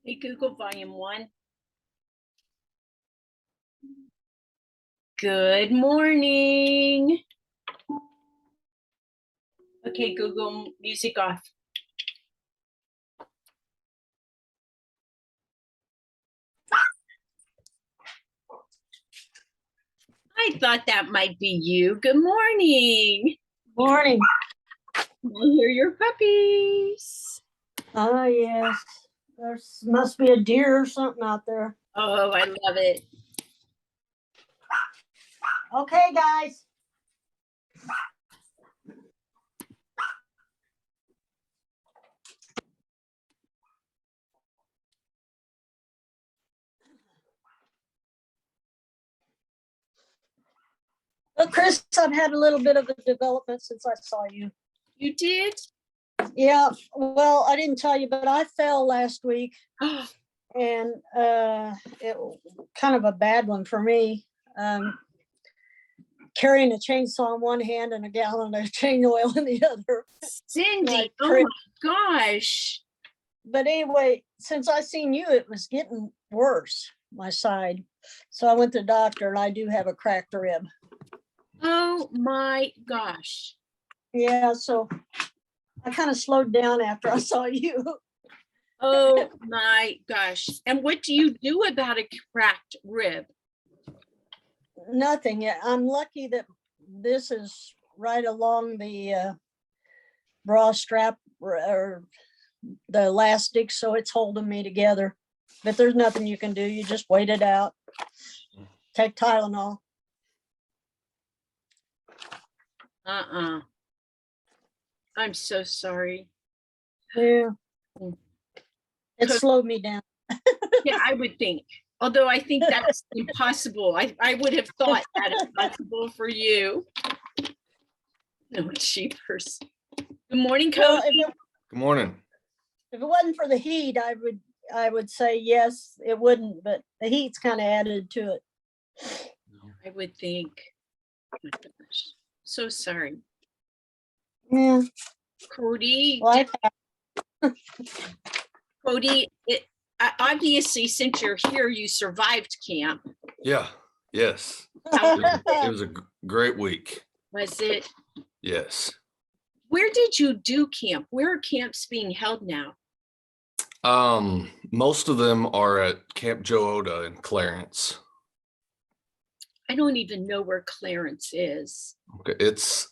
Hey, Google, volume 1. Good morning. Okay, Google, music off. I thought that might be you. Good morning. Morning. I hear your puppies. Oh, yes. There must be a deer or something out there. Oh, I love it. Okay, guys. Well, Chris, I've had a little bit of a development since I saw you. You did? Yeah, well, I didn't tell you, but I fell last week, and it kind of a bad one for me. Carrying a chainsaw in one hand and a gallon of chain oil in the other. Cindy, oh my gosh. But anyway, since I seen you, it was getting worse, my side. So I went to the doctor, and I do have a cracked rib. Oh my gosh. Yeah, so I kind of slowed down after I saw you. Oh my gosh. And what do you do about a cracked rib? Nothing. I'm lucky that this is right along the bra strap or the elastic, so it's holding me together. But there's nothing you can do. You just wait it out. Take Tylenol. I'm so sorry. Yeah. It slowed me down. Yeah, I would think. Although I think that's impossible. I would have thought that impossible for you. No, cheapers. Good morning, Cody. Well, Good morning. If it wasn't for the heat, I would say yes, it wouldn't, but the heat's kind of added to it. I would think. Oh my gosh. So sorry. Yeah. Cody. Well, Cody, obviously, since you're here, you survived camp. Yeah. Yes. It was a great week. Was it? Yes. Where did you do camp? Where are camps being held now? Most of them are at Camp Joe Oda in Clarence. I don't even know where Clarence is. Okay. It's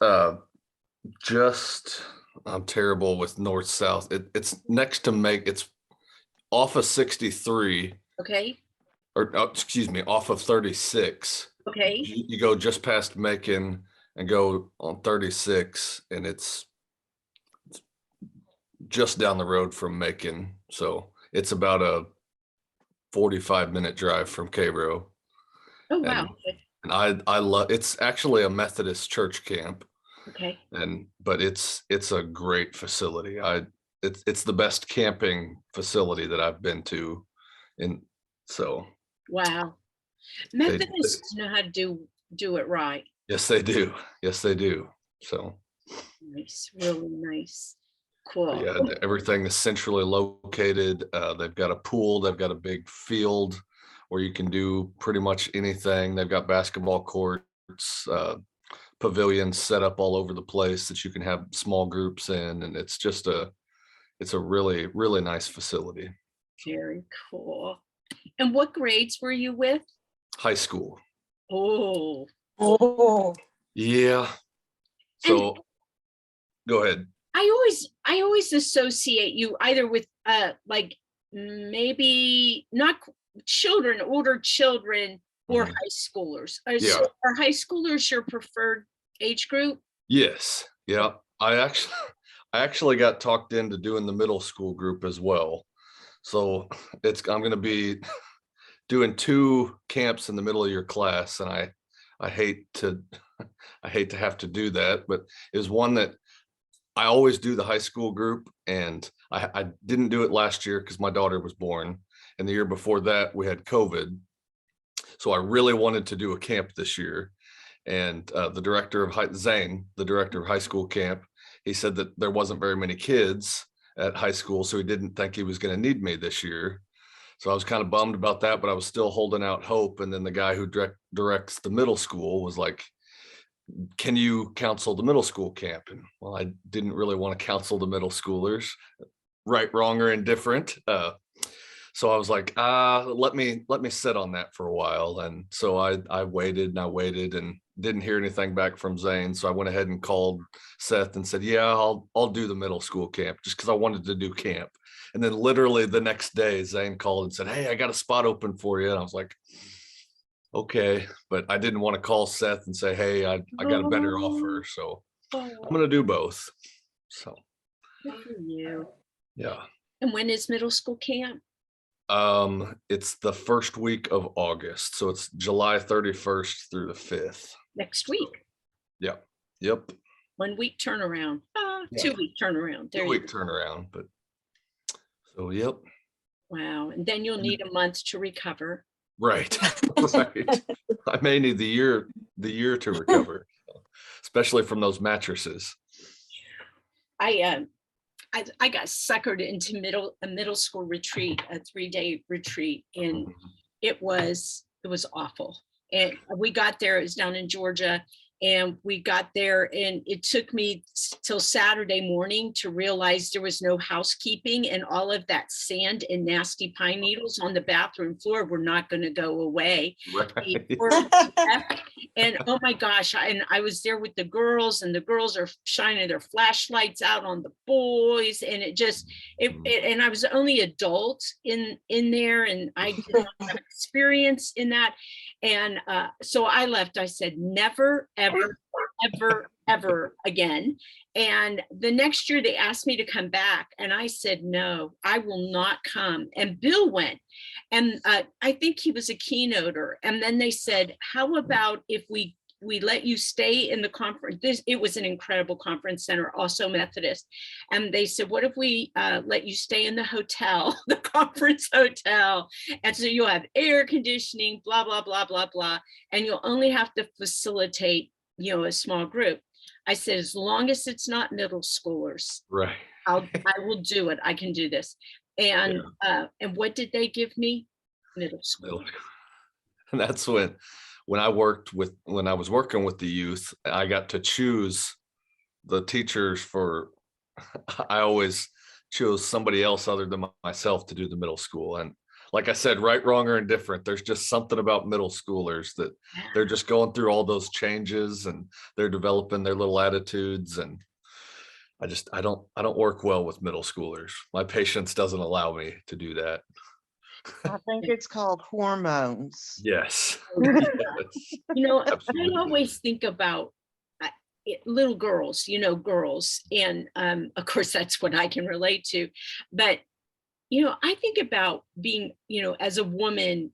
just, I'm terrible with north south. It's next to it's off of 63. Okay. Or excuse me, off of 36. Okay. You go just past Macon and go on 36, and it's just down the road from Macon. So it's about a 45-minute drive from Cairo. Oh, wow. And I love, it's actually a Methodist church camp. Okay. But it's a great facility. It's the best camping facility that I've been to. And so. Wow. Methodists know how to do it right. Yes, they do. Yes, they do. So. Nice. Really nice. Cool. Yeah, everything is centrally located. They've got a pool. They've got a big field where you can do pretty much anything. They've got basketball courts, pavilions set up all over the place that you can have small groups in. And it's a really, really nice facility. Very cool. And what grades were you with? High school. Oh. Yeah. So go ahead. I always associate you either with like maybe not children, older children, or high schoolers. So are high schoolers your preferred age group? Yes. Yeah. I actually got talked into doing the middle school group as well. So I'm going to be doing 2 camps in the middle of your class, and I hate to have to do that, but it was one that I always do the high school group, and I didn't do it last year because my daughter was born, and the year before that we had COVID. So I really wanted to do a camp this year. And the director of high school camp, he said that there wasn't very many kids at high school, so he didn't think he was going to need me this year. So I was kind of bummed about that, but I was still holding out hope. And then the guy who directs the middle school was like, can you counsel the middle school camp? And well, I didn't really want to counsel the middle schoolers, right, wrong, or indifferent. So I was like, let me sit on that for a while. And so I waited and didn't hear anything back from Zane. So I went ahead and called Seth and said, yeah, I'll do the middle school camp, just because I wanted to do camp. And then literally the next day, Zane called and said, hey, I got a spot open for you. And I was like, okay, but I didn't want to call Seth and say, hey, I got a better offer. So I'm going to do both. So Good for you. yeah. And when is middle school camp? It's the first week of August. So it's July 31st through the 5th. Next week. Yep. 1 week turnaround. Yeah. 2 week turnaround. There you 2 week go. turnaround, but so yep. Wow. And then you'll need a month to recover. Right. Right. I may need the year to recover, especially from those mattresses. I got suckered into a middle school retreat, a 3-day retreat, and it was awful. And we got there, it was down in Georgia, and we got there, and it took me till Saturday morning to realize there was no housekeeping, and all of that sand and nasty pine needles on the bathroom floor were not going to go away. Right. And oh my gosh, I was there with the girls, and the girls are shining their flashlights out on the boys, and and I was the only adult in there, and I didn't have experience in that. And so I left. I said, never, ever, ever, ever again. And the next year they asked me to come back, and I said, no, I will not come. And Bill went, and I think he was a keynoter. And then they said, how about if we let you stay in the conference? It was an incredible conference center, also Methodist. And they said, what if we let you stay in the hotel, the conference hotel? And so you'll have air conditioning, blah, blah, blah, blah, blah. And you'll only have to facilitate, a small group. I said, as long as it's not middle schoolers, Right. I will do it. I can do this. And what did they give me? Middle school. And that's when I was working with the youth, I got to choose the teachers for, I always chose somebody else other than myself to do the middle school. And like I said, right, wrong, or indifferent, there's just something about middle schoolers that they're just going through all those changes, and they're developing their little attitudes. And I don't work well with middle schoolers. My patience doesn't allow me to do that. I think it's called hormones. Yes. I always think about little girls, girls. And of course, that's what I can relate to. But, I think about being, as a woman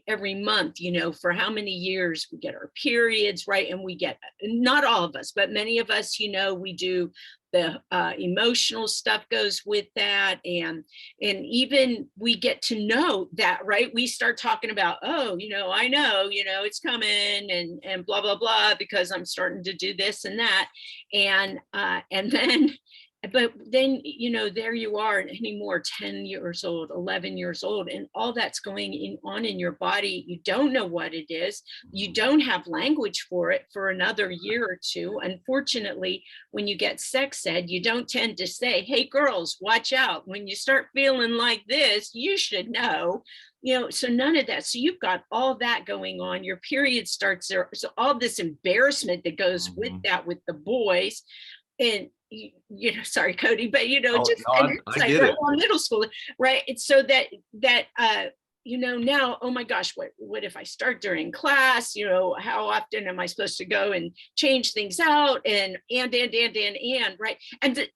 every month, for how many years we get our periods, right? And we get, not all of us, but many of us, we do the emotional stuff goes with that. And even we get to know that, right? We start talking about, oh, I know, it's coming and blah, blah, blah, because I'm starting to do this and that. And then, but then, there you are anymore, 10 years old, 11 years old, and all that's going on in your body. You don't know what it is. You don't have language for it for another year or two. Unfortunately, when you get sex ed, you don't tend to say, hey, girls, watch out. When you start feeling like this, you should know. So none of that. So you've got all that going on. Your period starts there. So all this embarrassment that goes with that, with the boys. And sorry, Cody, but I get it. Middle school, right? It's so that now, oh my gosh, what if I start during class? How often am I supposed to go and change things out? And right? And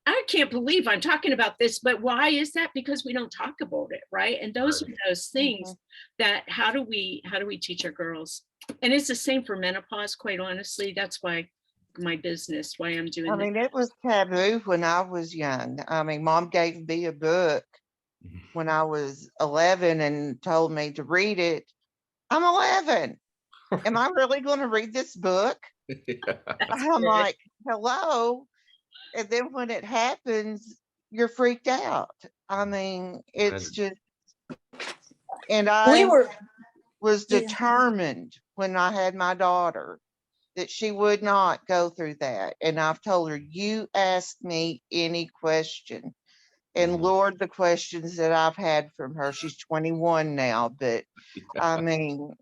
I can't believe I'm talking about this, but why is that? Because we don't talk about it, right? And those are those things that how do we teach our girls? And it's the same for menopause, quite honestly. That's why my business, why I'm doing this. It was taboo when I was young. Mom gave me a book when I was 11 and told me to read it. I'm 11. Am I really going to read this book? I'm like, hello. And then when it happens, you're freaked out. It's just, And We I were, was Yeah. determined when I had my daughter that she would not go through that. And I've told her, you ask me any question. And Mhm. Lord, the questions that I've had from her, she's 21 now, but I mean,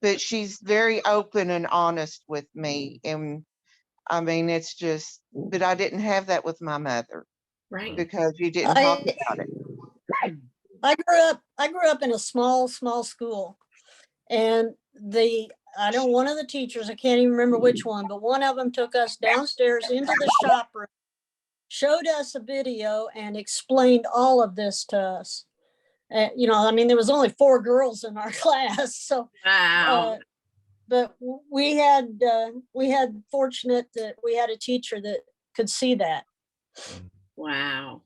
but she's very open and honest with me. And I mean, it's just, but I didn't have that with my mother Right. because you didn't talk I, about it. I grew up in a small school. And one of the teachers, I can't even remember which one, but one of them took us downstairs into the shop room, showed us a video and explained all of this to us. I mean, there was only 4 girls in our class. So, Wow. but we had fortunate that we had a teacher that could see that. Wow.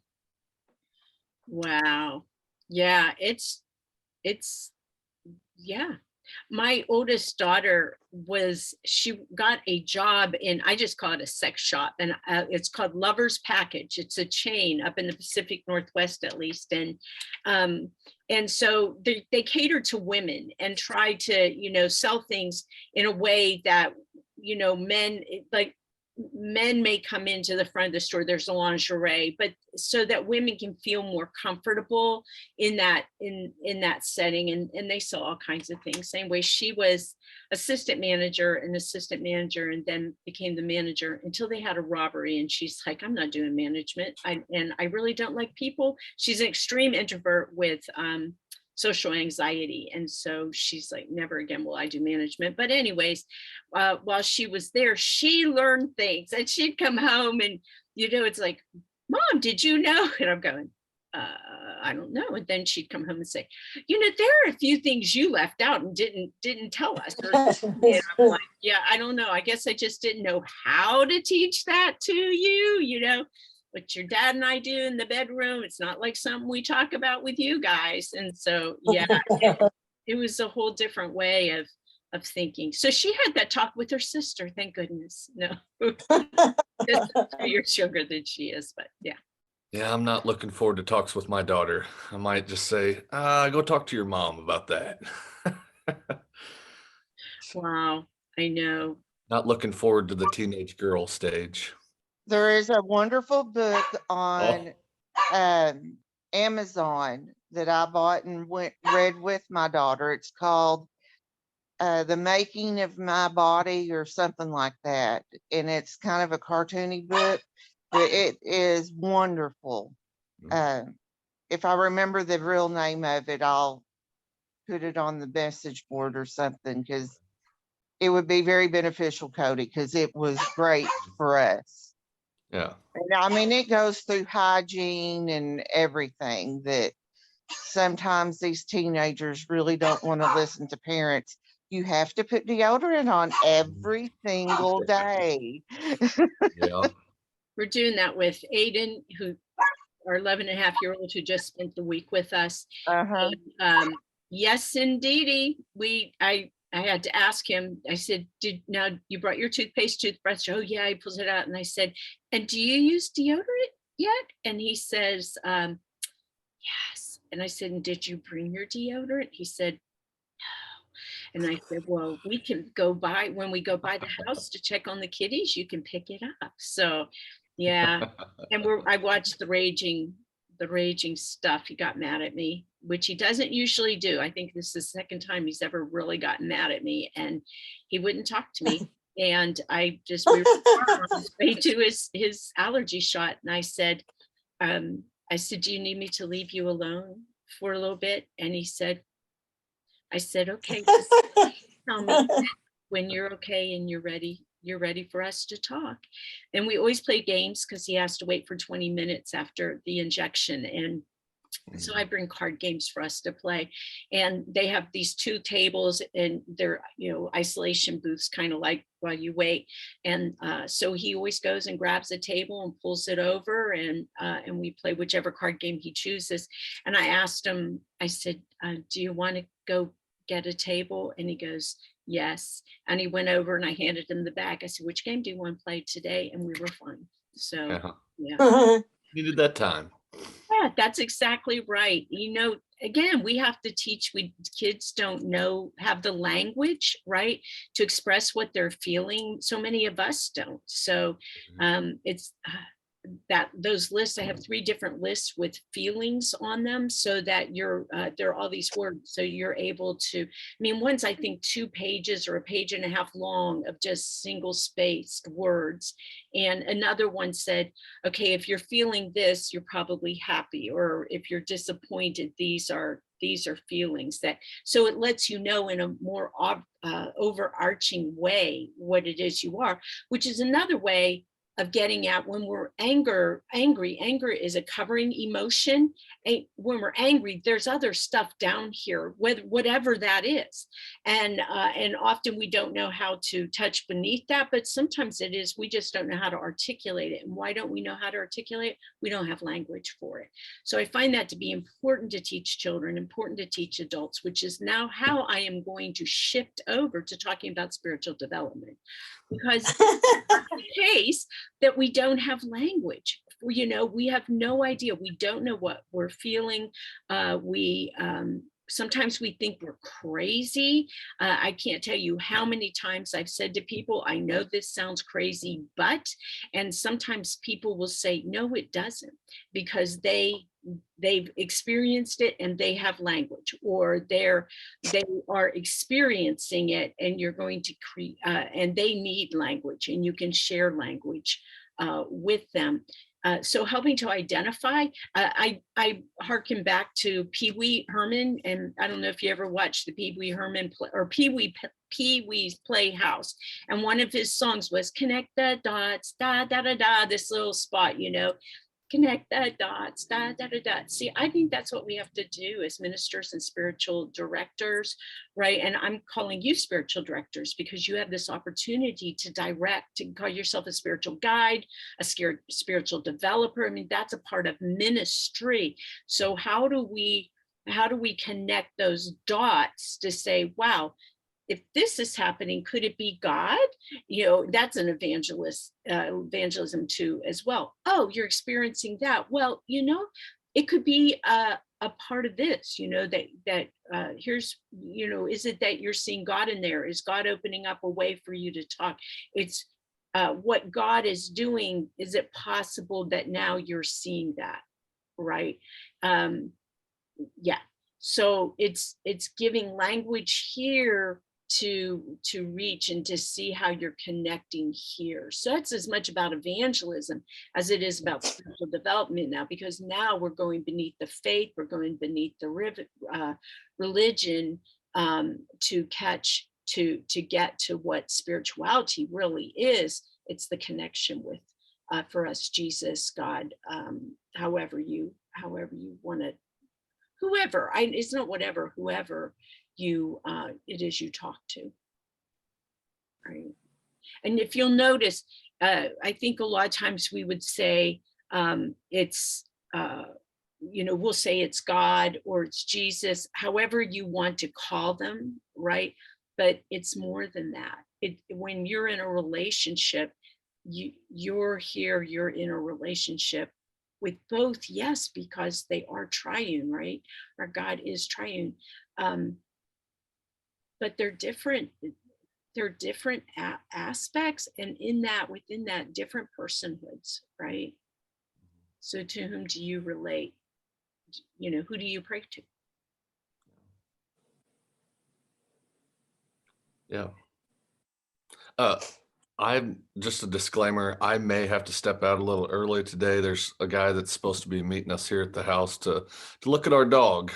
Wow. Yeah, it's yeah. My oldest daughter she got a job in, I just call it a sex shop, and it's called Lover's Package. It's a chain up in the Pacific Northwest, at least. And so they cater to women and try to, sell things in a way that, men may come into the front of the store, there's a lingerie, but so that women can feel more comfortable in that setting, and they sell all kinds of things. Same way she was assistant manager and then became the manager until they had a robbery, and she's like, I'm not doing management. I really don't like people. She's an extreme introvert with social anxiety, and so she's like, never again will I do management. But anyways, while she was there, she learned things, and she'd come home and it's like, Mom, did you know? And I'm going, I don't know. And then she'd come home and say, there are a few things you left out and didn't tell us. And I'm like, yeah, I don't know. I guess I just didn't know how to teach that to you, what your dad and I do in the bedroom. It's not like something we talk about with you guys. And so, yeah, it was a whole different way of thinking. So she had that talk with her sister. Thank goodness. No, just 2 years younger than she is, but yeah. Yeah, I'm not looking forward to talks with my daughter. I might just say, go talk to your mom about that. Wow, I know. Not looking forward to the teenage girl stage. There is a wonderful book Oh, on Amazon that I bought and read with my daughter. It's called The Making of My Body or something like that. And it's kind of a cartoony book, but it is wonderful. If I remember the real name of it, I'll put it on the message board or something, because it would be very beneficial, Cody, because it was great for us. yeah. And I mean, it goes through hygiene and everything that sometimes these teenagers really don't want to listen to parents. You have to put deodorant on every single day. Yeah. We're doing that with Aiden, who our 11-and-a-half-year-old who just spent the week with us. Uh-huh. And, yes, indeedy. I had to ask him. I said, now you brought your toothbrush? Oh yeah, he pulls it out. And I said, and do you use deodorant yet? And he says, yes. And I said, and did you bring your deodorant? He said, no. And I said, well, we can go by, when we go by the house to check on the kitties, you can pick it up. So yeah. And I watched the raging stuff. He got mad at me, which he doesn't usually do. I think this is the second time he's ever really gotten mad at me, and he wouldn't talk to me. And we were on his way to his allergy shot. And I said, do you need me to leave you alone for a little bit? And I said, okay, tell me when you're okay and you're ready for us to talk. And we always play games because he has to wait for 20 minutes after the injection. And so I bring card games for us to play. And they have these 2 tables, and they're, isolation booths, kind of like while you wait. And so he always goes and grabs a table and pulls it over, and we play whichever card game he chooses. And I asked him, I said, do you want to go get a table? And he goes, yes. And he went over and I handed him the bag. I said, which game do you want to play today? And we were fine. So yeah. Needed that time. Yeah, that's exactly right. again, we have to teach, kids don't have the language, right, to express what they're feeling. So many of us don't. So it's those lists, I have 3 different lists with feelings on them, so that there are all these words, so you're able to, one's I think 2 pages or a page and a half long of just single spaced words. And another one said, okay, if you're feeling this, you're probably happy, or if you're disappointed, these are feelings. That, so it lets you know in a more overarching way what it is you are, which is another way of getting at when we're angry. Anger is a covering emotion. When we're angry, there's other stuff down here, whatever that is. And often we don't know how to touch beneath that, but sometimes it is, we just don't know how to articulate it. And why don't we know how to articulate it? We don't have language for it. So I find that to be important to teach children, important to teach adults, which is now how I am going to shift over to talking about spiritual development. Because the case that we don't have language, we have no idea. We don't know what we're feeling. Sometimes we think we're crazy. I can't tell you how many times I've said to people, I know this sounds crazy, and sometimes people will say, no, it doesn't, because they've experienced it and they have language, or they are experiencing it, and you're going to create, and they need language, and you can share language with them. So helping to identify, I hearken back to Pee Wee Herman, and I don't know if you ever watched the Pee Wee Herman or Pee Wee's Playhouse, and one of his songs was "Connect the Dots," da da da da. This little spot, connect the dots, da da da da. See, I think that's what we have to do as ministers and spiritual directors, right? And I'm calling you spiritual directors because you have this opportunity to direct, to call yourself a spiritual guide, a spiritual developer. That's a part of ministry. So how do we connect those dots to say, wow, if this is happening, could it be God? That's an evangelism too, as well. Oh, you're experiencing that. Well, it could be a part of this, here's, is it that you're seeing God in there? Is God opening up a way for you to talk? It's what God is doing. Is it possible that now you're seeing that, right? Yeah. So it's giving language here to reach and to see how you're connecting here. So that's as much about evangelism as it is about spiritual development now, because now we're going beneath the faith, we're going beneath the religion to get to what spirituality really is. It's the connection with, for us, Jesus, God, however you want to, whoever, it's not whatever, whoever it is you talk to, right? And if you'll notice, I think a lot of times we would say it's we'll say it's God or it's Jesus, however you want to call them, right? But it's more than that. When you're in a relationship, you're in a relationship with both, yes, because they are triune, right? Our God is triune. But they're different aspects, and within that, different personhoods, right? So to whom do you relate? Who do you pray to? Yeah. I'm just a disclaimer. I may have to step out a little early today. There's a guy that's supposed to be meeting us here at the house to look at our dog.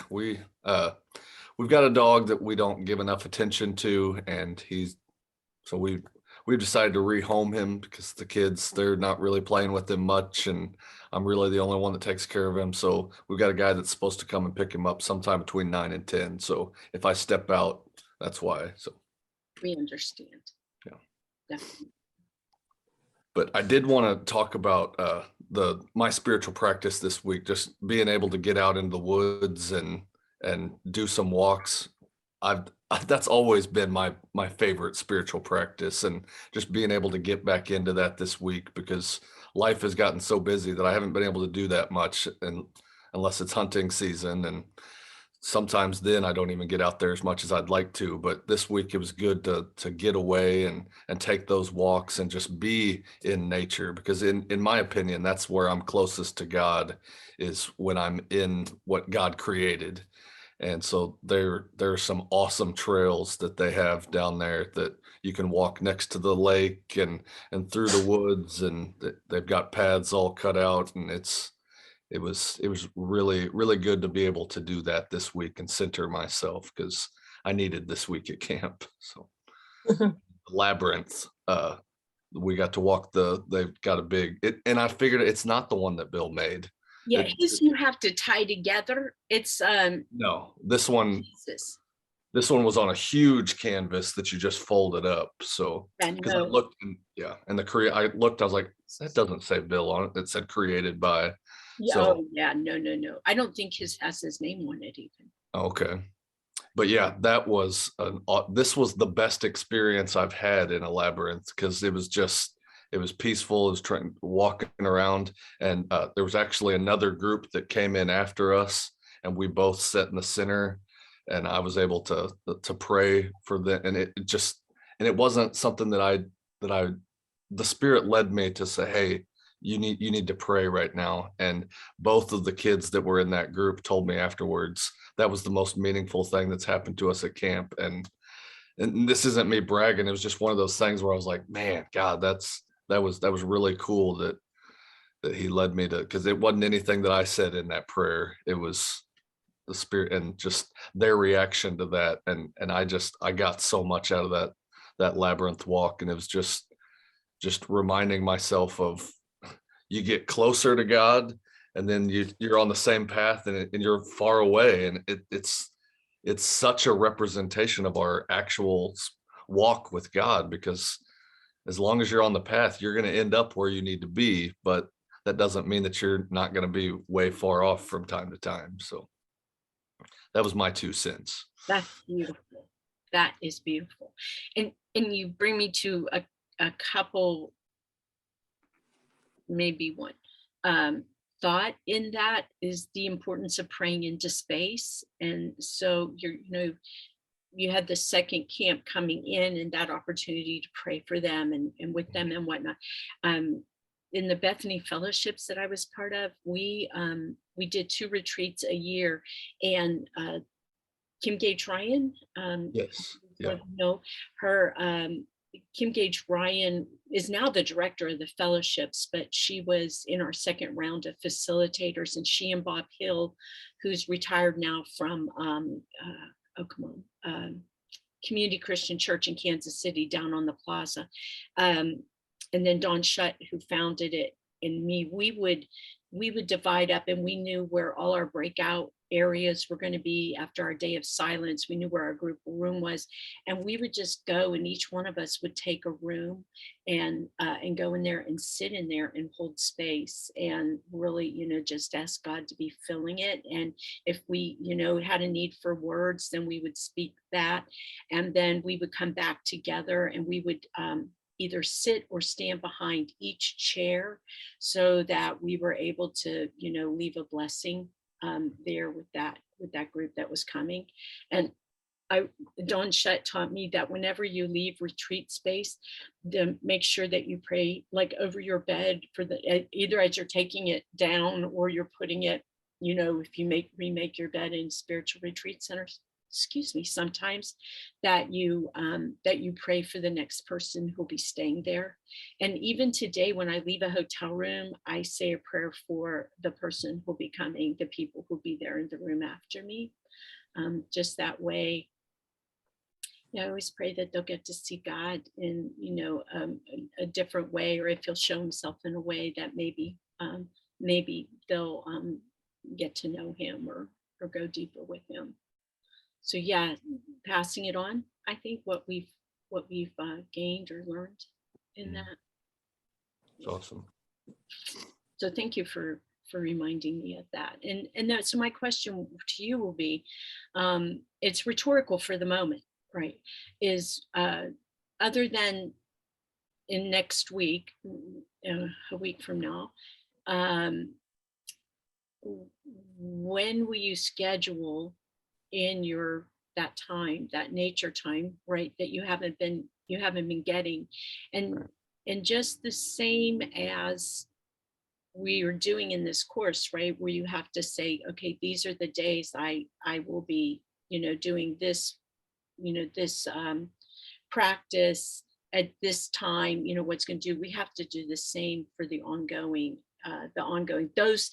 We've got a dog that we don't give enough attention to, and we've decided to rehome him because the kids, they're not really playing with him much, and I'm really the only one that takes care of him. So we've got a guy that's supposed to come and pick him up sometime between 9 and 10. So if I step out, that's why. So we understand. Yeah. Definitely. But I did want to talk about my spiritual practice this week, just being able to get out into the woods and do some walks. That's always been my favorite spiritual practice, and just being able to get back into that this week, because life has gotten so busy that I haven't been able to do that much, and unless it's hunting season. And sometimes then I don't even get out there as much as I'd like to, but this week it was good to get away and take those walks and just be in nature, because in my opinion, that's where I'm closest to God, is when I'm in what God created. And so there are some awesome trails that they have down there that you can walk next to the lake and through the woods, and they've got paths all cut out, and it was really, really good to be able to do that this week and center myself, because I needed this week at camp. So Labyrinth, we got to walk they've got a big and I figured it's not the one that Bill made. Yeah, his you have to tie together. It's No, this one Jesus. was on a huge canvas that you just folded up. So because I No. looked and I looked, I was like, that doesn't say Bill on it. It said created by. Yeah, So oh yeah, no. I don't think his has his name on it even. okay. But yeah, that was this was the best experience I've had in a labyrinth, because it was peaceful. It was walking around, and there was actually another group that came in after us, and we both sat in the center, and I was able to pray for them, and it wasn't something that the Spirit led me to say, hey, you need to pray right now. And both of the kids that were in that group told me afterwards that was the most meaningful thing that's happened to us at camp. And this isn't me bragging. It was just one of those things where I was like, man, God, that was really cool that he led me to, because it wasn't anything that I said in that prayer. It was the Spirit and just their reaction to that. And I got so much out of that labyrinth walk. And it was just reminding myself of, you get closer to God, and then you're on the same path, and you're far away, and it's such a representation of our actual walk with God, because as long as you're on the path, you're going to end up where you need to be, but that doesn't mean that you're not going to be way far off from time to time. So that was my 2 cents. That's beautiful. That is beautiful. And you bring me to a couple, maybe one thought in that is the importance of praying into space. And so you had the second camp coming in, and that opportunity to pray for them and with them and whatnot. In the Bethany fellowships that I was part of, we did 2 retreats a year, and Kim Gage Ryan, Yes. Yeah. her, Kim Gage Ryan is now the director of the fellowships, but she was in our second round of facilitators, and she and Bob Hill, who's retired now from Community Christian Church in Kansas City down on the plaza, and then Don Shutt, who founded it, and me, we would divide up, and we knew where all our breakout areas were going to be after our day of silence. We knew where our group room was, and we would just go, and each one of us would take a room and go in there and sit in there and hold space, and really, just ask God to be filling it. And if we, had a need for words, then we would speak that, and then we would come back together, and we would either sit or stand behind each chair, so that we were able to, leave a blessing there with that group that was coming. And Don Shutt taught me that whenever you leave retreat space, then make sure that you pray like over your bed for either as you're taking it down, or you're putting it, if you remake your bed in spiritual retreat centers, sometimes that you pray for the next person who'll be staying there. And even today, when I leave a hotel room, I say a prayer for the person who'll be coming, the people who'll be there in the room after me. Just that way, I always pray that they'll get to see God in, a different way, or if he'll show himself in a way that maybe they'll get to know him or go deeper with him. So yeah, passing it on, I think what we've gained or learned in that. It's awesome. So thank you for reminding me of that. And so my question to you will be, it's rhetorical for the moment, right? Is other than in next week, a week from now, when will you schedule in your, that time, that nature time, right, that you haven't been getting. And just the same as we are doing in this course, right, where you have to say, okay, these are the days I will be, doing this, this practice at this time, what's going to do. We have to do the same for the ongoing, those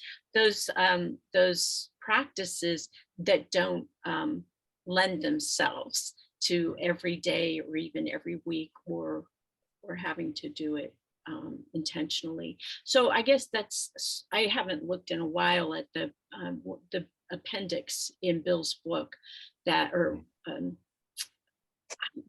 practices that don't lend themselves to every day or even every week, or having to do it intentionally. So I guess I haven't looked in a while at the appendix in Bill's book that, or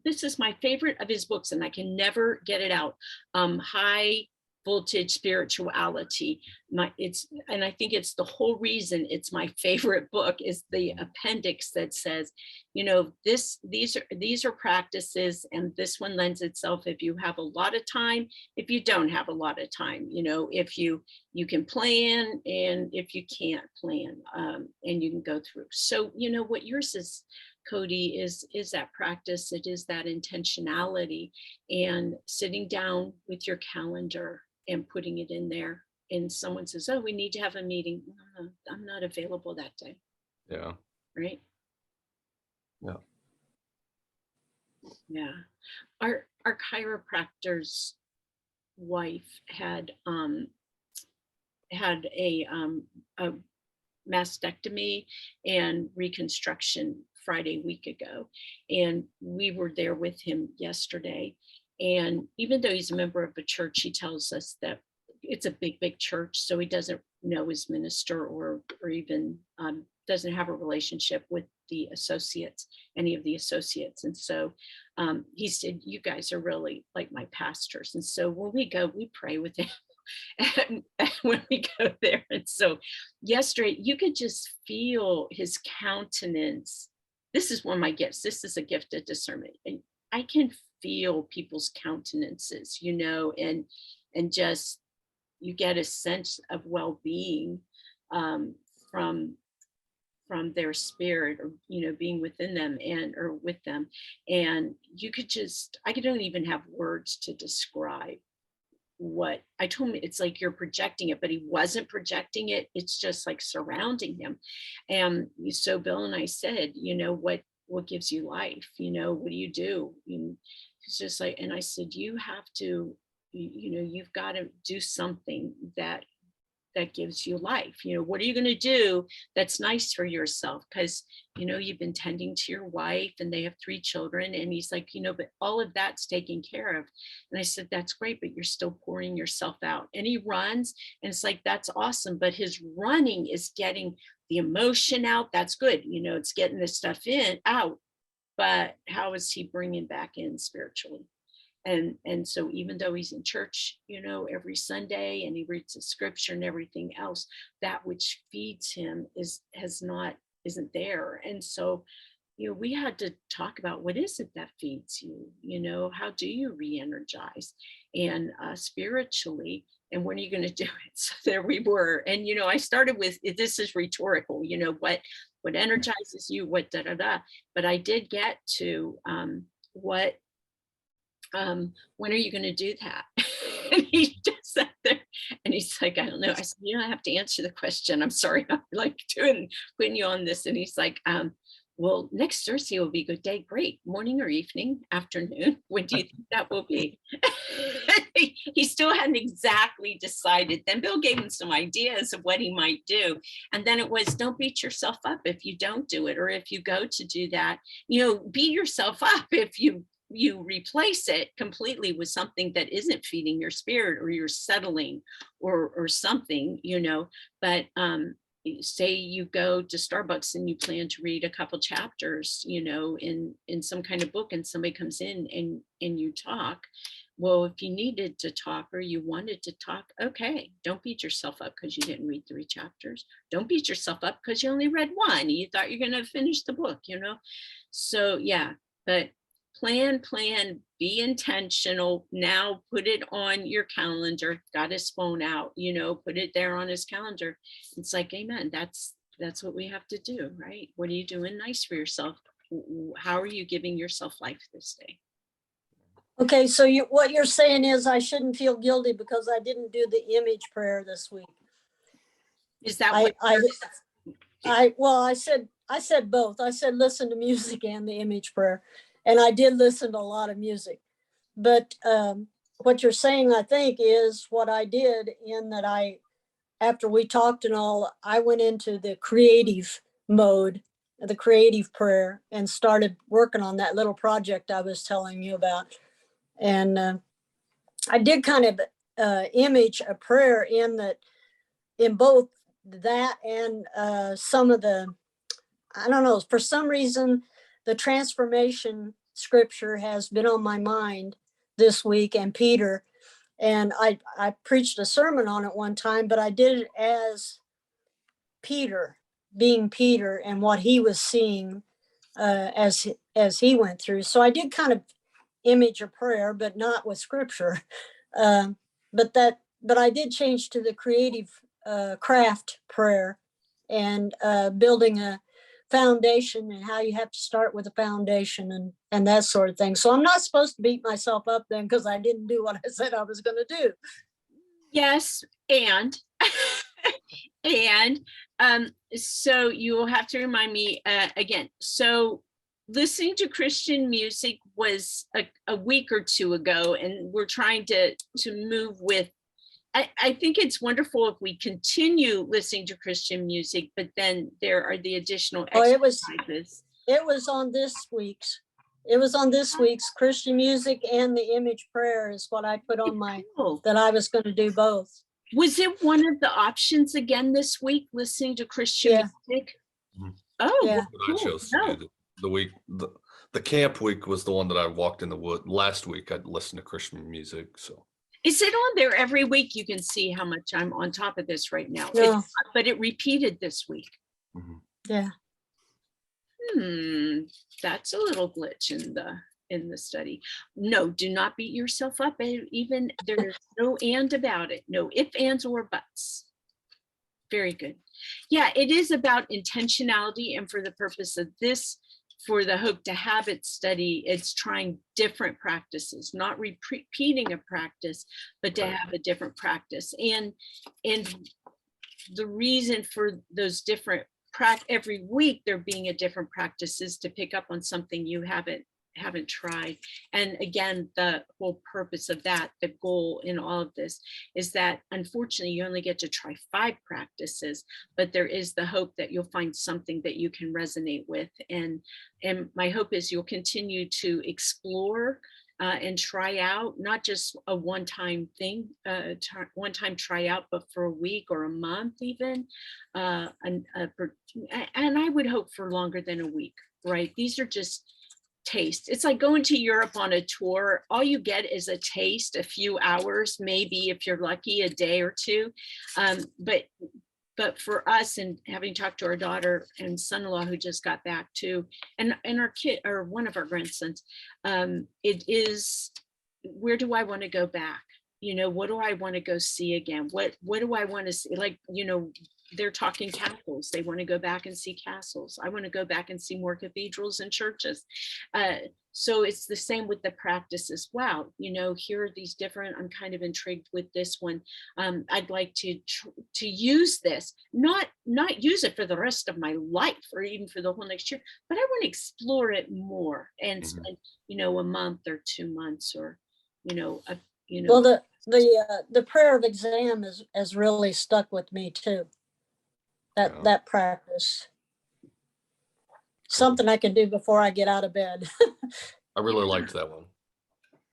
this is my favorite of his books and I can never get it out. High Voltage Spirituality. And I think it's the whole reason it's my favorite book is the appendix that says, these are practices, and this one lends itself if you have a lot of time, if you don't have a lot of time, if you can plan, and if you can't plan, and you can go through. So, what yours is, Cody, is that practice. It is that intentionality, and sitting down with your calendar and putting it in there. And someone says, oh, we need to have a meeting. No, I'm not available that day. Yeah. Right. Yeah. Yeah. Our chiropractor's wife had a mastectomy and reconstruction Friday week ago. And we were there with him yesterday. And even though he's a member of a church, he tells us that it's a big church. So he doesn't know his minister, or even doesn't have a relationship with the associates, any of the associates. And so he said, you guys are really like my pastors. And so when we go, we pray with him. And when we go there. And so yesterday, you could just feel his countenance. This is one of my gifts. This is a gift of discernment. And I can feel people's countenances, and just, you get a sense of well-being from their spirit, or, being within them or with them. And I don't even have words to describe what I told him. It's like you're projecting it, but he wasn't projecting it. It's just like surrounding him. And so Bill and I said, what gives you life? What do you do? It's just like, and I said, you have to, you've got to do something that gives you life. What are you going to do that's nice for yourself? Because, you've been tending to your wife and they have 3 children. And he's like, but all of that's taken care of. And I said, that's great, but you're still pouring yourself out. And he runs, and it's like, that's awesome. But his running is getting the emotion out. That's good. It's getting the stuff out. But how is he bringing back in spiritually? And so even though he's in church, every Sunday, and he reads the scripture and everything else, that which feeds him isn't there. And so, we had to talk about, what is it that feeds you? How do you re-energize, and spiritually, and when are you going to do it? So there we were. And, I started with, this is rhetorical, what energizes you, what da-da-da. But I did get to when are you going to do that? And he just sat there and he's like, I don't know. I said, I have to answer the question. I'm sorry. I'm like putting you on this. And he's like, well, next Thursday will be a good day. Great. Morning or evening, afternoon. When do you think that will be? He still hadn't exactly decided. Then Bill gave him some ideas of what he might do. And then it was, don't beat yourself up if you don't do it, or if you go to do that, beat yourself up if you replace it completely with something that isn't feeding your spirit, or you're settling, or something, but say you go to Starbucks and you plan to read a couple chapters, in some kind of book, and somebody comes in and you talk. Well, if you needed to talk, or you wanted to talk, okay, don't beat yourself up because you didn't read 3 chapters. Don't beat yourself up because you only read 1. You thought you're going to finish the book, So yeah, but plan, be intentional. Now put it on your calendar. Got his phone out, put it there on his calendar. It's like, amen. That's that's what we have to do, right? What are you doing nice for yourself? How are you giving yourself life this day? Okay, so what you're saying is I shouldn't feel guilty because I didn't do the image prayer this week. Is that what I said both. I said listen to music and the image prayer, and I did listen to a lot of music. But what you're saying, I think, is what I did in that after we talked and all, I went into the creative mode, the creative prayer, and started working on that little project I was telling you about. And I did kind of image a prayer in both that and some of the, I don't know, for some reason, the transformation scripture has been on my mind this week, and Peter. And I preached a sermon on it one time, but I did it as Peter, being Peter and what he was seeing as he went through. So I did kind of image a prayer, but not with scripture. But I did change to the creative craft prayer and building a foundation and how you have to start with a foundation and that sort of thing. So I'm not supposed to beat myself up then because I didn't do what I said I was going to do. Yes, and and so you will have to remind me again. So listening to Christian music was a week or two ago, and we're trying to move with. I think it's wonderful if we continue listening to Christian music, but then there are the additional exercises. It was on this week's. It was on this week's Christian music, and the image prayer is what I put on that I was going to do both. Was it one of the options again this week, listening to Christian music? Mm-hmm. Oh, yeah. I chose to do the week. The camp week was the one that I walked in the wood. Last week I listened to Christian music. So is it on there every week? You can see how much I'm on top of this right now. No. But it repeated this week. mm-hmm. Yeah. That's a little glitch in the study. No, do not beat yourself up. Even there's no and about it. No if, ands, or buts. Very good. Yeah, it is about intentionality, and for the purpose of this, for the Hope to Habit study, it's trying different practices, not repeating a practice, but to have a different practice. And the reason for those different every week there being a different practice is to pick up on something you haven't tried. And again, the whole purpose of that, the goal in all of this, is that unfortunately you only get to try 5 practices, but there is the hope that you'll find something that you can resonate with. And my hope is you'll continue to explore and try out, not just a one-time thing, one-time tryout, but for a week or a month even. And I would hope for longer than a week, right? These are just taste. It's like going to Europe on a tour. All you get is a taste, a few hours, maybe if you're lucky, a day or two. But for us, and having talked to our daughter and son-in-law who just got back too, and our kid, or one of our grandsons, it is, where do I want to go back? You know, what do I want to go see again? What do I want to see? Like, you know, they're talking castles. They want to go back and see castles. I want to go back and see more cathedrals and churches. So it's the same with the practice as well. You know, here are these different, I'm kind of intrigued with this one. I'd like to use this, not use it for the rest of my life or even for the whole next year, but I want to explore it more and spend, you know, a month or 2 months or, you know, Well, the prayer of exam has really stuck with me too. That practice. Something I can do before I get out of bed. I really liked that one.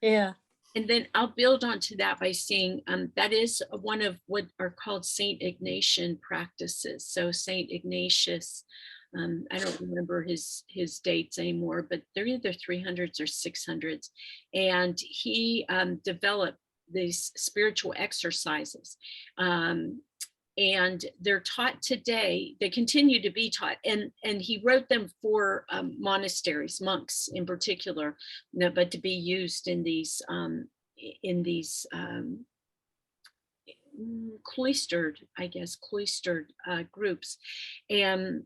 Yeah. And then I'll build onto that by saying that is one of what are called Saint Ignatian practices. So Saint Ignatius, I don't remember his dates anymore, but they're either 300s or 600s. And he developed these spiritual exercises. And they're taught today, they continue to be taught, and he wrote them for monasteries, monks in particular, but to be used in these cloistered, I guess, cloistered groups. And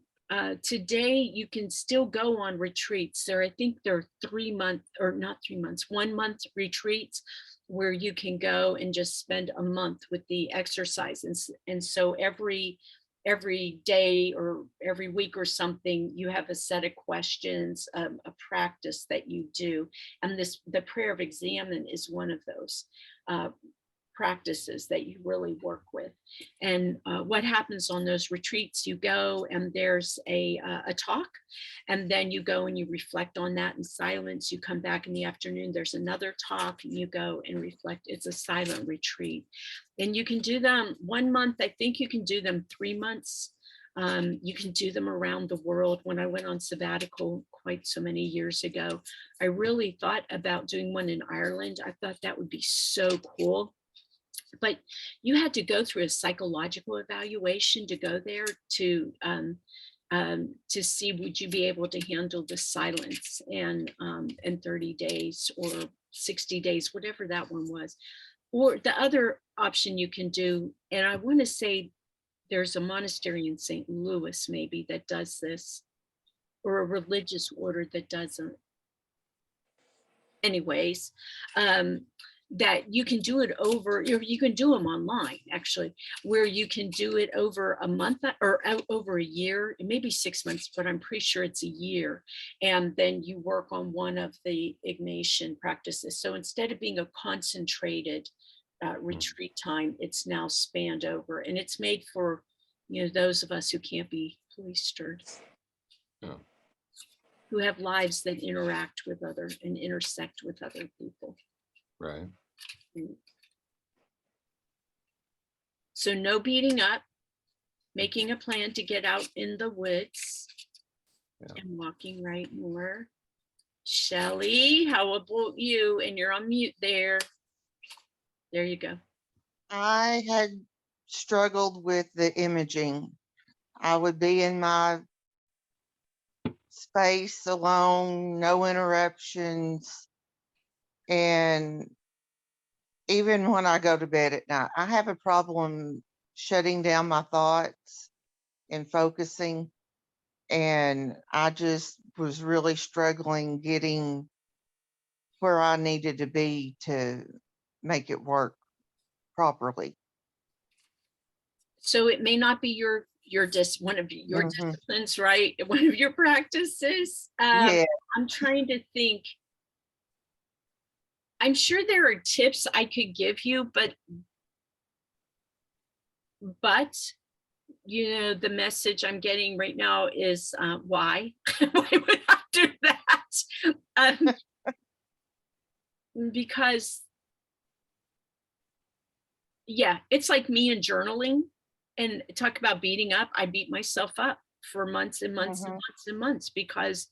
today you can still go on retreats. I think there are 3 month, or not 3 months, 1 month retreats where you can go and just spend a month with the exercise. And so every day or every week or something, you have a set of questions, a practice that you do. And the prayer of examine is one of those practices that you really work with. And what happens on those retreats, you go and there's a talk, and then you go and you reflect on that in silence. You come back in the afternoon, there's another talk, and you go and reflect. It's a silent retreat. And you can do them 1 month. I think you can do them 3 months. You can do them around the world. When I went on sabbatical quite so many years ago, I really thought about doing one in Ireland. I thought that would be so cool. But you had to go through a psychological evaluation to go there to see would you be able to handle the silence and 30 days or 60 days, whatever that one was. Or the other option you can do, and I want to say there's a monastery in St. Louis maybe that does this, or a religious order that doesn't. Anyways, that you can do it over, you can do them online actually, where you can do it over a month or over a year, maybe 6 months, but I'm pretty sure it's a year. And then you work on one of the Ignatian practices. So instead of being a concentrated retreat time, it's now spanned over, and it's made for, those of us who can't be cloistered. Yeah. Who have lives that interact with others and intersect with other people. Right. So no beating up, making a plan to get out in the woods. Yeah. And walking right more. Shelley, how about you? And you're on mute there. There you go. I had struggled with the imaging. I would be in my space alone, no interruptions. And even when I go to bed at night, I have a problem shutting down my thoughts and focusing. And I just was really struggling getting where I needed to be to make it work properly. So it may not be one of your disciplines, right? One of your practices. Yeah. I'm trying to think. I'm sure there are tips I could give you, but the message I'm getting right now is why? Why would I do that? Because yeah, it's like me and journaling, and talk about beating up. I beat myself up for months and months and months and months because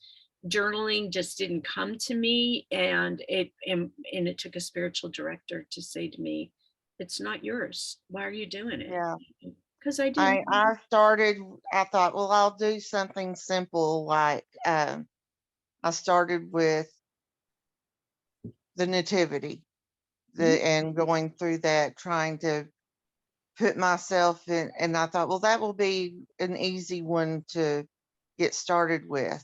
journaling just didn't come to me, and it took a spiritual director to say to me, it's not yours. Why are you doing it? Yeah. Because I did. I thought, well, I'll do something simple like I started with the nativity, and going through that, trying to put myself in, and I thought, well, that will be an easy one to get started with.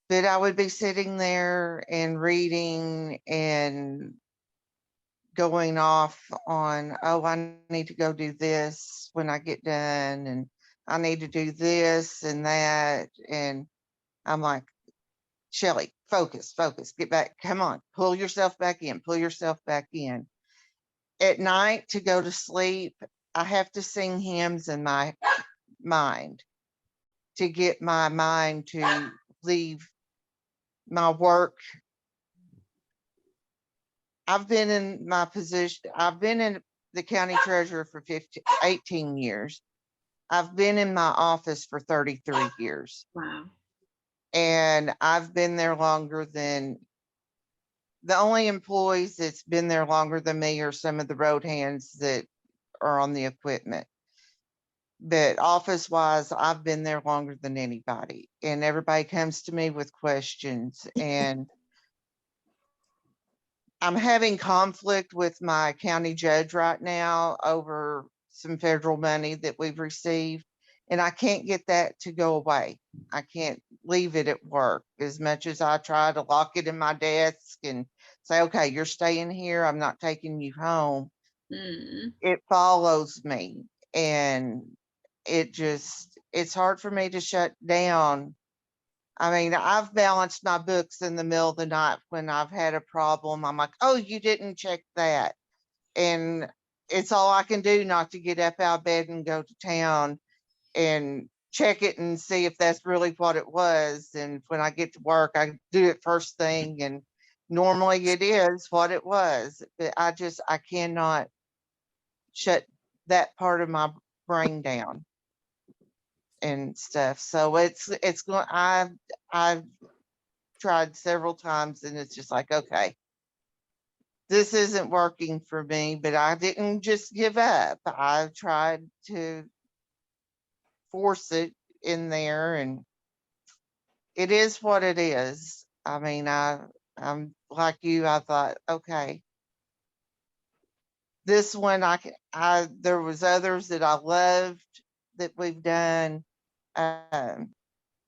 But I would be sitting there and reading and going off on, oh, I need to go do this when I get done, and I need to do this and that. And I'm like, Shelley, focus, get back. Come on, pull yourself back in, pull yourself back in. At night to go to sleep, I have to sing hymns in my mind to get my mind to leave my work. I've been in my position. I've been in the county treasurer for 18 years. I've been in my office for 33 years. Wow. And I've been there longer than the only employees that's been there longer than me are some of the road hands that are on the equipment. But office wise, I've been there longer than anybody, and everybody comes to me with questions. And I'm having conflict with my county judge right now over some federal money that we've received. And I can't get that to go away. I can't leave it at work as much as I try to lock it in my desk and say, okay, you're staying here. I'm not taking you home. Mm. It follows me, and it's hard for me to shut down. I mean, I've balanced my books in the middle of the night when I've had a problem. I'm like, oh, you didn't check that. And it's all I can do not to get up out of bed and go to town and check it and see if that's really what it was. And when I get to work, I do it first thing. And normally it is what it was. But I cannot shut that part of my brain down and stuff. So it's going, I've tried several times and it's just like, okay, this isn't working for me, but I didn't just give up. I tried to force it in there, and it is what it is. I mean, I'm like you, I thought, okay, this one there was others that I loved that we've done.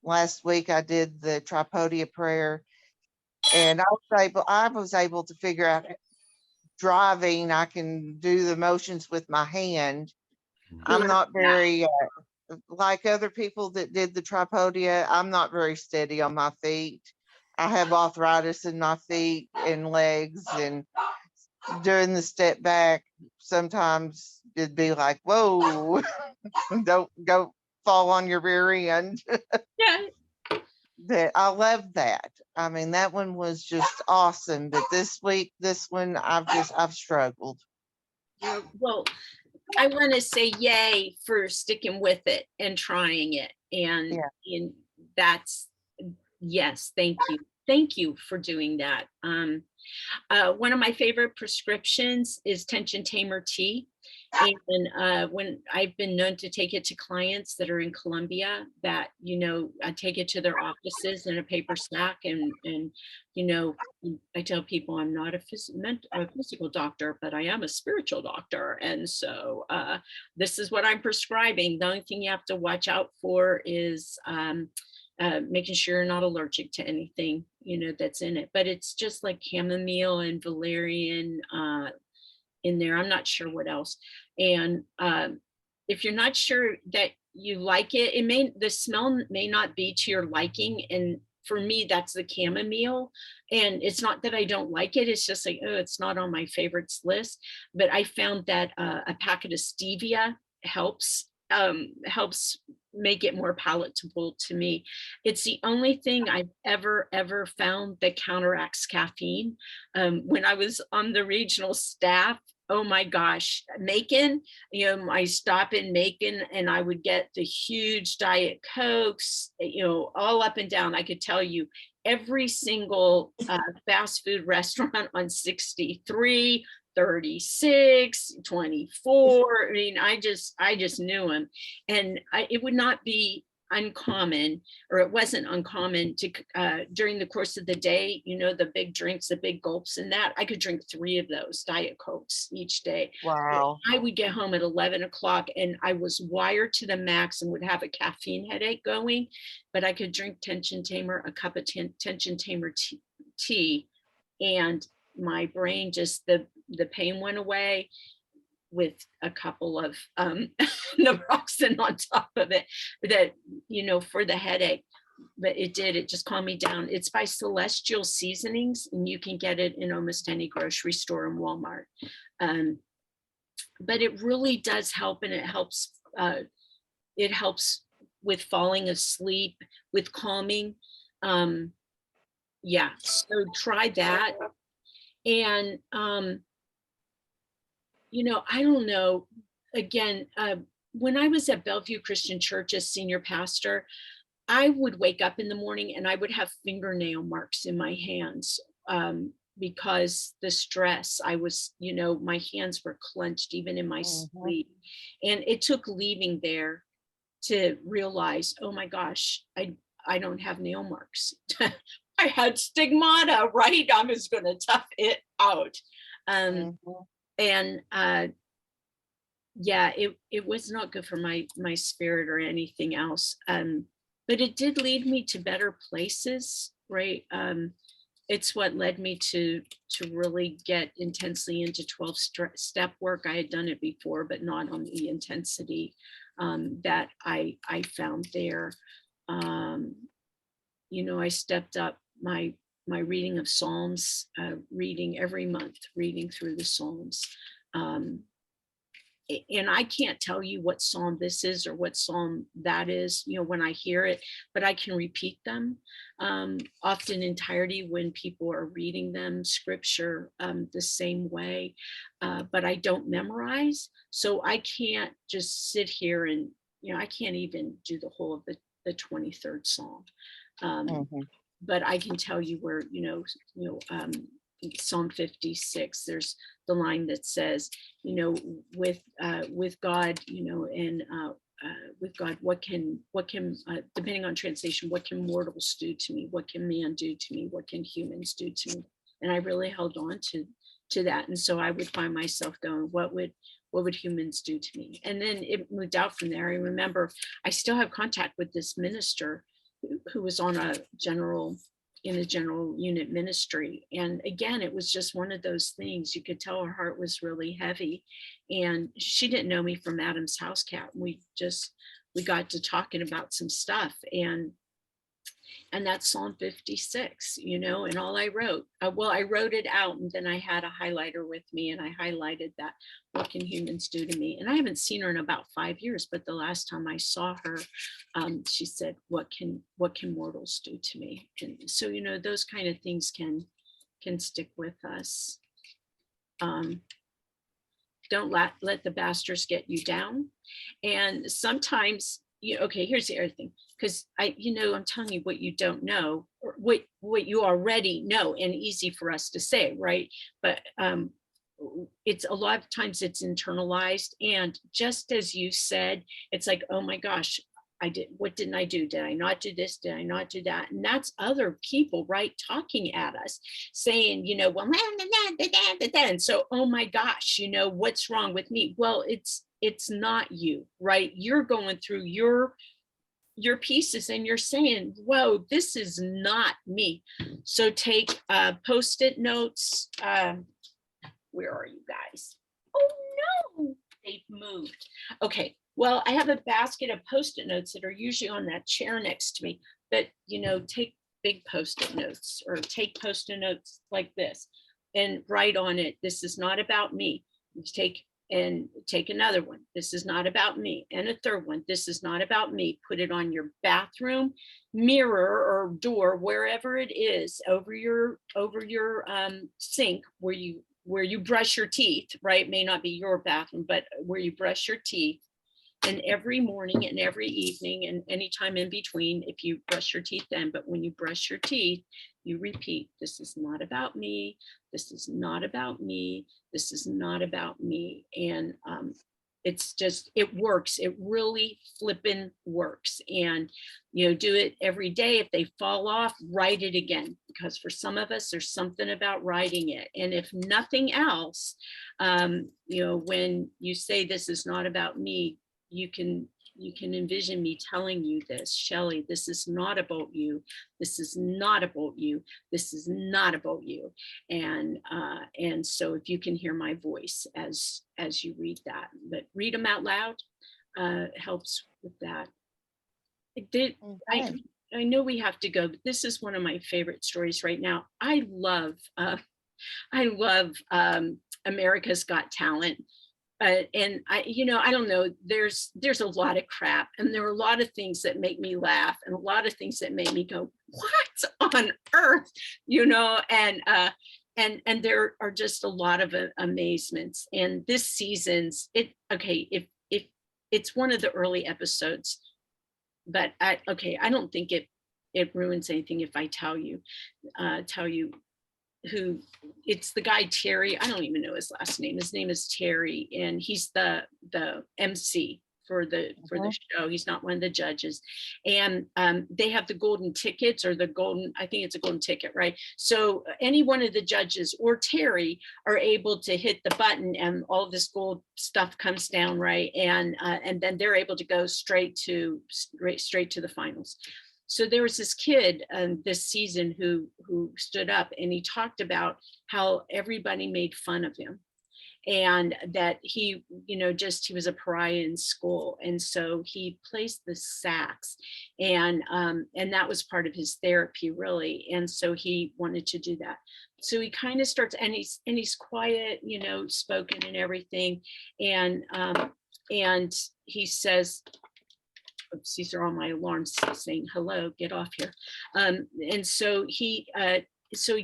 Last week I did the Tripodia prayer, and I was able to figure out driving. I can do the motions with my hand. I'm not very like other people that did the Tripodia. I'm not very steady on my feet. I have arthritis in my feet and legs, and doing the step back, sometimes it'd be like, whoa, don't go fall on your rear end. Yeah. That I love that. I mean, that one was just awesome. But this week, this one, I've struggled. Well, I want to say yay for sticking with it and trying it. And, Yeah. and that's, yes, thank you. Thank you for doing that. One of my favorite prescriptions is tension tamer tea. And when I've been known to take it to clients that are in Colombia, that, I take it to their offices in a paper sack, and I tell people I'm not a physical doctor, but I am a spiritual doctor. And so this is what I'm prescribing. The only thing you have to watch out for is making sure you're not allergic to anything, that's in it. But it's just like chamomile and valerian in there. I'm not sure what else. And if you're not sure that you like it, the smell may not be to your liking. And for me, that's the chamomile. And it's not that I don't like it. It's just like, oh, it's not on my favorites list. But I found that a packet of stevia helps make it more palatable to me. It's the only thing I've ever found that counteracts caffeine. When I was on the regional staff, oh my gosh, Macon, I stop in Macon and I would get the huge Diet Cokes, all up and down. I could tell you every single fast food restaurant on 63, 36, 24. I mean, I just knew them. And it would not be uncommon, or it wasn't uncommon to during the course of the day, the big drinks, the big gulps, and that I could drink 3 of those Diet Cokes each day. Wow. I would get home at 11 o'clock and I was wired to the max and would have a caffeine headache going, but I could drink tension tamer, a cup of tension tamer tea, and my brain just, the pain went away with a couple of naproxen on top of it, that, for the headache. But it just calmed me down. It's by Celestial Seasonings, and you can get it in almost any grocery store and Walmart. But it really does help, and it helps with falling asleep, with calming. Yeah, so try that. And I don't know, again, when I was at Bellevue Christian Church as senior pastor, I would wake up in the morning and I would have fingernail marks in my hands because the stress, I was, my hands were clenched even in my sleep. And it took leaving there to realize, oh my gosh, I don't have nail marks. I had stigmata, right? I was going to tough it out. Mhm. And yeah, it was not good for my spirit or anything else. But it did lead me to better places, right? It's what led me to really get intensely into 12-step work. I had done it before, but not on the intensity that I found there. You know, I stepped up my reading of Psalms, reading every month, reading through the Psalms. And I can't tell you what psalm this is or what psalm that is, you know, when I hear it, but I can repeat them often entirety when people are reading them, scripture the same way, but I don't memorize. So I can't just sit here and, you know, I can't even do the whole of the 23rd Psalm. Mhm. But I can tell you where, Psalm 56, there's the line that says, you know, with God, you know, and with God, what can depending on translation, what can mortals do to me? What can man do to me? What can humans do to me? And I really held on to that. And so I would find myself going, what would humans do to me? And then it moved out from there. I remember I still have contact with this minister who was on in a general unit ministry. And again, it was just one of those things. You could tell her heart was really heavy. And she didn't know me from Adam's house cat. We got to talking about some stuff. And that's Psalm 56, you know, and all I wrote, I wrote it out and then I had a highlighter with me and I highlighted that, what can humans do to me? And I haven't seen her in about 5 years, but the last time I saw her, she said, what can mortals do to me? And so, you know, those kind of things can stick with us. Don't let the bastards get you down. And sometimes, okay, here's the other thing, because I'm telling you what you don't know, or what you already know, and easy for us to say, right? But it's a lot of times it's internalized, and just as you said, it's like, oh my gosh, what didn't I do? Did I not do this? Did I not do that? And that's other people, right, talking at us, saying, you know, well, and so, oh my gosh, you know, what's wrong with me? Well, it's not you, right? You're going through your pieces and you're saying, whoa, this is not me. So take post-it notes. Where are you guys? Oh no, they've moved. Okay, well, I have a basket of post-it notes that are usually on that chair next to me, but you know, take big post-it notes or take post-it notes like this and write on it, this is not about me. You take another one, this is not about me, and a third one, this is not about me. Put it on your bathroom mirror or door, wherever it is, over your sink where you brush your teeth, right? May not be your bathroom, but where you brush your teeth. And every morning and every evening and anytime in between, if you brush your teeth then, but when you brush your teeth, you repeat, this is not about me. This is not about me. This is not about me. And it's just, it works. It really flippin' works. And, you know, do it every day. If they fall off, write it again, because for some of us, there's something about writing it. And if nothing else, you know, when you say this is not about me, you can envision me telling you this, Shelley, this is not about you. This is not about you. This is not about you. And so if you can hear my voice as you read that, but read them out loud helps with that. I know we have to go, but this is one of my favorite stories right now. I love America's Got Talent. And I don't know, there's a lot of crap, and there are a lot of things that make me laugh and a lot of things that make me go, what on earth, and there are just a lot of amazements. And this season's if it's one of the early episodes, but I don't think it ruins anything if I tell you who it's the guy Terry. I don't even know his last name. His name is Terry, and he's the MC for the show. He's not one of the judges. And they have the golden tickets, or the golden, I think it's a golden ticket, right? So any one of the judges or Terry are able to hit the button and all this gold stuff comes down, right? And then they're able to go straight to the finals. So there was this kid this season who stood up, and he talked about how everybody made fun of him, and that he, he was a pariah in school. And so he plays the sax, and that was part of his therapy, really. And so he wanted to do that. So he kind of starts, and he's quiet, spoken and everything. And he says, oops, these are all my alarms saying, hello, get off here. And so he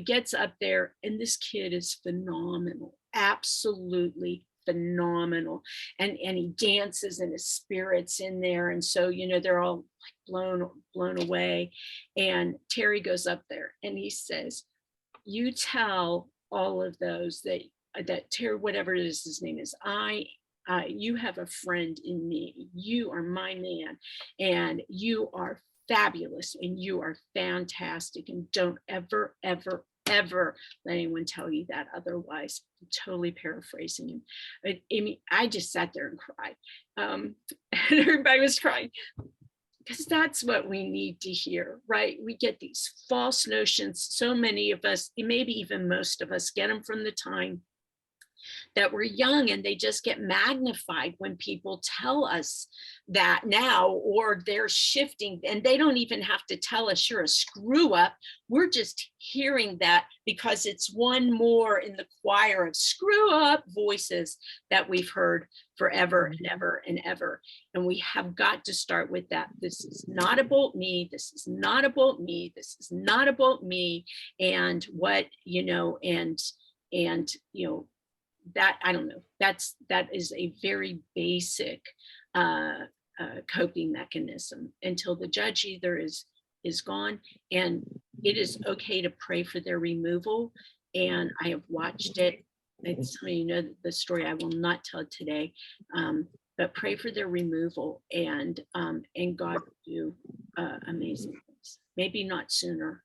gets up there, and this kid is phenomenal, absolutely phenomenal. And he dances, and his spirit's in there. And so, they're all like blown away. And Terry goes up there and he says, you tell all of those that Terry, whatever it is his name is, you have a friend in me. You are my man, and you are fabulous, and you are fantastic. And don't ever, ever, ever let anyone tell you that otherwise. I'm totally paraphrasing him. I just sat there and cried. And everybody was crying, because that's what we need to hear, right? We get these false notions. So many of us, maybe even most of us, get them from the time that we're young, and they just get magnified when people tell us that now, or they're shifting, and they don't even have to tell us you're a screw up. We're just hearing that because it's one more in the choir of screw up voices that we've heard forever and ever and ever. And we have got to start with that. This is not about me. This is not about me. This is not about me. And what, that, I don't know, that is a very basic coping mechanism until the judge either is gone. And it is okay to pray for their removal. And I have watched it. Some of you know the story. I will not tell it today, but pray for their removal, and God will do amazing things. Maybe not sooner,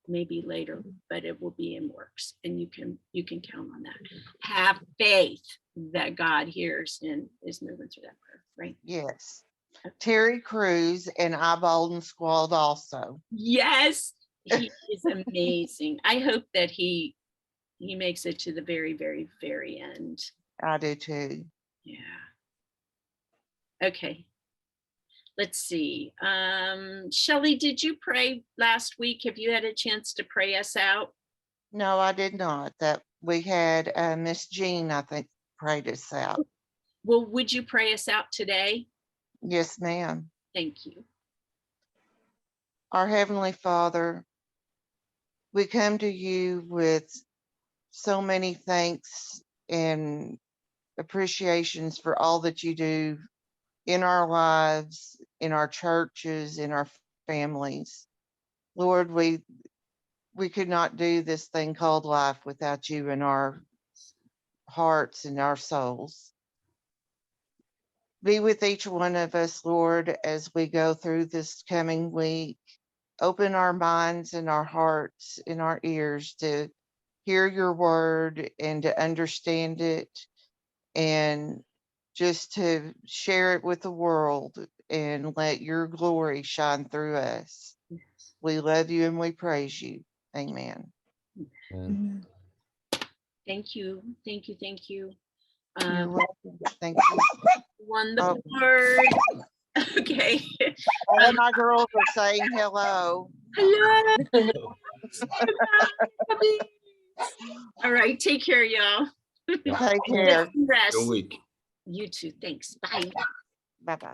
maybe later, but it will be in works, and you can count on that. Have faith that God hears and is moving through that prayer, right? Yes. Terry Crews and Eyeballed and Squalled also. Yes, he is amazing. I hope that he makes it to the very, very, very end. I do too. Yeah. Okay. Let's see. Shelley, did you pray last week? Have you had a chance to pray us out? No, I did not. That we had Miss Jean, I think, prayed us out. Well, would you pray us out today? Yes, ma'am. Thank you. Our Heavenly Father, we come to you with so many thanks and appreciations for all that you do in our lives, in our churches, in our families. Lord, we could not do this thing called life without you in our hearts and our souls. Be with each one of us, Lord, as we go through this coming week. Open our minds and our hearts and our ears to hear your word and to understand it, and just to share it with the world and let your glory shine through us. We love you and we praise you. Amen. Thank you. Thank you. Thank you. You're welcome. Thank you. Won the board. Okay. All my girls are saying hello. Hello. All right. Take care, y'all. Take care. Rest. Good week. You too. Thanks. Bye. Bye-bye.